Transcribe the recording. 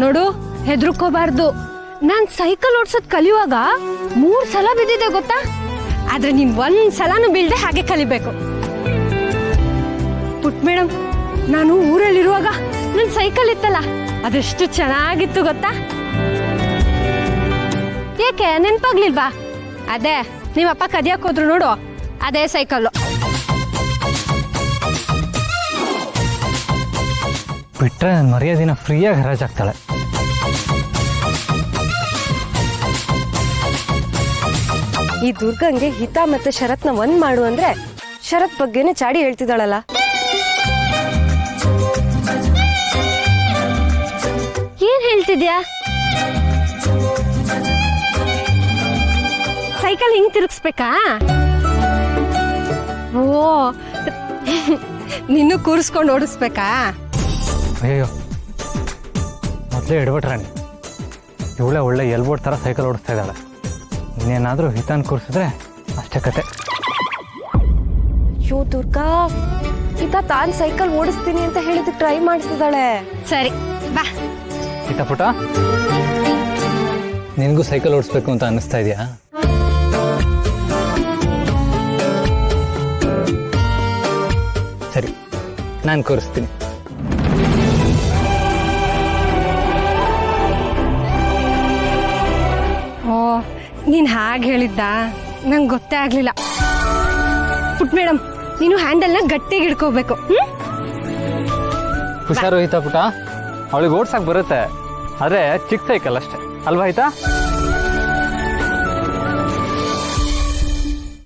ನೋಡು, ಹೆದರ್ಕೋಬಾರ್ದು. ನಾನ್ ಸೈಕಲ್ ಓಡ್ಸೋದ್ ಕಲಿಯುವಾಗ 3 ಸಲ ಬಿದ್ದಿದೆ ಗೊತ್ತಾ? ಆದ್ರೆ ನೀನ್ 1 ಸಲನೂ ಬೀಳ್ದೆ ಹಾಗೆ ಕಲಿಬೇಕು. ಪುಟ್ ಮೇಡಮ್, ನಾನು ಊರಲ್ಲಿರುವಾಗ ನನ್ ಸೈಕಲ್ ಇತ್ತಲ್ಲ, ಅದೆಷ್ಟು ಚೆನ್ನಾಗಿತ್ತು ಗೊತ್ತಾ? ಏಕೆ ನೆನ್ಪಾಗ್ಲಿಲ್ವಾ? ಅದೇ ನಿಮ್ಮಪ್ಪ ಕದಿಯಕ್ ಹೋದ್ರು ನೋಡು, ಅದೇ ಸೈಕಲ್ಲು. ಬಿಟ್ರೆ ನನ್ನ ಮರ್ಯಾದಿನ ಫ್ರೀಯಾಗಿ ಹರಾಜಾಗ್ತಾಳೆ. ಈ ದುರ್ಗಂಗೆ ಹಿತ ಮತ್ತೆ ಶರತ್ನ ಒಂದ್ ಮಾಡು ಅಂದ್ರೆ ಶರತ್ ಬಗ್ಗೆನೆ ಚಾಡಿ ಹೇಳ್ತಿದ್ದಾಳಲ್ಲ. ಏನ್ ಹೇಳ್ತಿದ್ಯಾ? ಸೈಕಲ್ ಹಿಂಗ್ ತಿರುಗಿಸ್ಬೇಕಾ? ಓ, ನಿನ್ನೂ ಕೂರಿಸ್ಕೊಂಡು ಓಡಿಸ್ಬೇಕಾ? ಅಯ್ಯೋ, ಮೊದಲೇ ಎಡ್ಬಿಟ್ರಾಣಿ, ಇವಳೆ ಒಳ್ಳೆ ಎಲ್ಬೋರ್ಡ್ ಥರ ಸೈಕಲ್ ಓಡಿಸ್ತಾ ಇದ್ದಾಳೆ. ಇನ್ನೇನಾದರೂ ಹಿತಾನ್ ಕೂರಿಸಿದ್ರೆ ಅಷ್ಟೇ ಕತೆ. ಅಯ್ಯೋ ದುರ್ಗಾ, ಹಿತ ತಾನ್ ಸೈಕಲ್ ಓಡಿಸ್ತೀನಿ ಅಂತ ಹೇಳಿದ್ ಟ್ರೈ ಮಾಡ್ತಿದ್ದಾಳೆ. ಸರಿ ಬಾ. ಹಿತ ಪುಟ, ನಿನಗೂ ಸೈಕಲ್ ಓಡಿಸ್ಬೇಕು ಅಂತ ಅನ್ನಿಸ್ತಾ ಇದೆಯಾ? ಸರಿ, ನಾನು ಕೂರಿಸ್ತೀನಿ. ಓ, ನೀನ್ ಹಾಗೆ ಹೇಳಿದ್ದ, ನಂಗೆ ಗೊತ್ತೇ ಆಗ್ಲಿಲ್ಲ. ಪುಟ್ ಮೇಡಮ್, ನೀನು ಹ್ಯಾಂಡಲ್ನ ಗಟ್ಟಿಗೆ ಹಿಡ್ಕೋಬೇಕು. ಹುಷಾರು ಹಿತ ಪುಟ, ಅವಳಿಗೆ ಓಡ್ಸಕ್ ಬರುತ್ತೆ, ಆದ್ರೆ ಚಿಕ್ಕ ಸೈಕಲ್ ಅಷ್ಟೇ ಅಲ್ವಾ ಹಿತ?